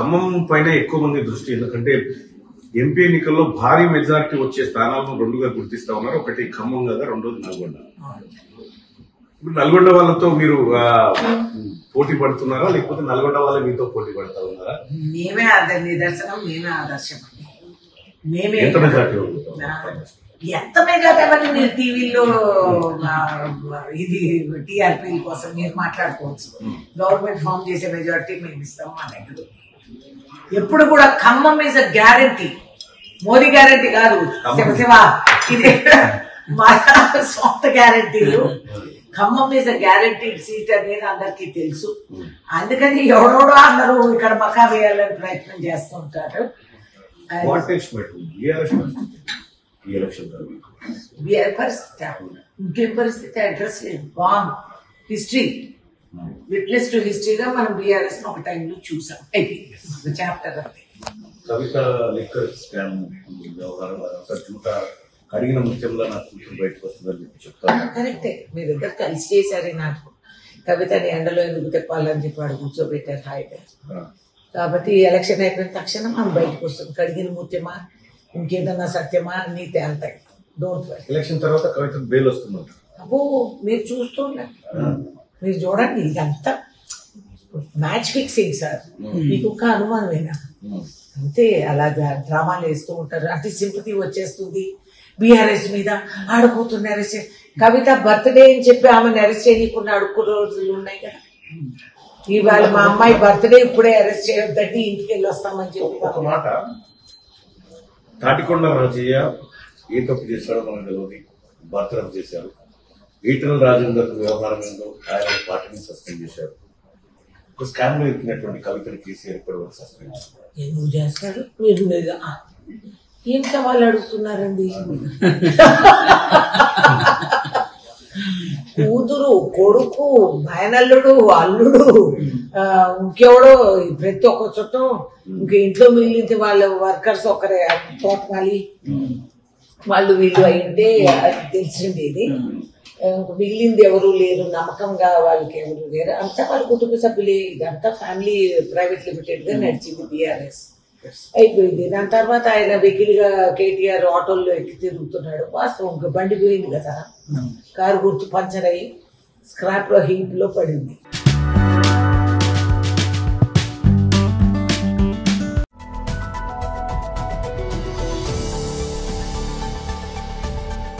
ఖమ్మం పైన ఎక్కువ మంది దృష్టి, ఎందుకంటే ఎంపీ ఎన్నికల్లో భారీ మెజారిటీ వచ్చే స్థానాలను రెండుగా గుర్తిస్తా ఉన్నారు. ఒకటి ఖమ్మం కదా, రెండోది నల్గొండ. ఇప్పుడు నల్గొండ వాళ్ళతో మీరు పోటీ పడుతున్నారా, లేకపోతే నల్గొండ వాళ్ళే మీతో పోటీ పడతా ఉన్నారా? మేమే నిదర్శనం, మేమే ఆదర్శం. మేమే ఎంత మెజారిటీ ఎంత మెజారిటీ మీరు టీవీలో ఇది టీఆర్పీ కోసం మీరు మాట్లాడుకోవచ్చు. గవర్నమెంట్ ఫామ్ చేసే మెజారిటీ మేము ఇస్తాం. మా దగ్గర ఎప్పుడు కూడా Khammam is a guarantee, Modi guarantee కాదు. శివ ఇది మా సొంత గ్యారంటీలు. Khammam is a guaranteed seat అనేది అందరికీ తెలుసు. అందుకని ఎవడోడో అందరూ ఇక్కడ మకా వేయాలని ప్రయత్నం చేస్తూ ఉంటారు. ఇంకేం పరిస్థితి అడ్రస్ లేదు. బాంగ్ హిస్టరీ, విట్నెస్ టు హిస్టరీగా మనం బీఆర్ఎస్ ఒక టైంలో చూసాం. అయిపోయింది చాప్టర్. అంతే. కవిత లిక్కర్ స్కామ్ వ్యవహారం అడిగిన ముత్యంలో నా కూతురు బయటకు వస్తుందని చెప్పి చెప్తాను. కరెక్టే, మీ దగ్గర కలిసి చేశారు. నాకు కవితని ఎండలో ఎందుకు తెప్పాలని చెప్పి వాడు కూర్చోబెట్టారు హాయిగా. కాబట్టి ఎలక్షన్ అయిపోయిన తక్షణం మనం బయటకు వస్తుంది. కడిగిన ముత్యమా ఇంకేదన్నా సత్యమా అన్నీ తేల్తాయి. Don't worry. ఎలక్షన్ తర్వాత కవిత బెయిల్ వస్తుంది. అబ్బో మీరు చూస్తుండండి, మీరు చూడండి. ఇదంతా మ్యాచ్ ఫిక్సింగ్ సార్. మీకు ఒక అనుమానమేనా? అంతే, అలా డ్రామాలు వేస్తూ ఉంటారు. అతి సింపతి వచ్చేస్తుంది బీఆర్ఎస్ మీద. ఆడుపోతున్న అరెస్ట్, కవిత బర్త్డే అని చెప్పి ఆమెను అరెస్ట్ చేయకుండా అడుక్కున్న రోజులు ఉన్నాయి కదా. ఇవాళ మా అమ్మాయి బర్త్డే ఇప్పుడే అరెస్ట్ చేయొద్దంటే ఇంటికి వెళ్ళి వస్తామని చెప్పి. ఒక మాట, తాటికొండ రాజయ్య ఏ తప్పు చేశాడో మనకు తెలియదు, బర్తరఫ్ చేశారు. ఈటల రాజేందర్ వ్యవహారం ఏందో ఆయన పార్టీని సస్పెండ్ చేశారు. ఒక స్కామ్ లో ఎక్కినటువంటి కవితను కేసీఆర్ ఇప్పటి వరకు సస్పెండ్ చేశారు. ఎందుకు చేస్తారు? మీరు ఏం సవాళ్ళు అడుగుతున్నారండి? కూతురు, కొడుకు, మేనల్లుడు, అల్లుడు, ఇంకెవడో, ప్రతి ఒక్క చుట్టం, ఇంక ఇంట్లో మిగిలింది వాళ్ళ వర్కర్స్ ఒకరే, తోటమాలి వాళ్ళు వీళ్ళు అయింటే తెలిసింది. ఇది మిగిలింది ఎవరు లేరు, నమ్మకంగా వాళ్ళకి ఎవరు లేరు, అంతా వాళ్ళ కుటుంబ సభ్యులే. ఇదంతా ఫ్యామిలీ ప్రైవేట్ లిమిటెడ్ గా నడిచింది బీఆర్ఎస్. అయిపోయింది. దాని తర్వాత ఆయన వెకిలిగా కేటీఆర్ ఆటోల్లో ఎక్కి తిరుగుతున్నాడు. వాస్తవం బండి పోయింది కదా, కారు గుర్తు పంచర్ అయ్యి స్క్రాప్ లో హీప్ లో పడింది.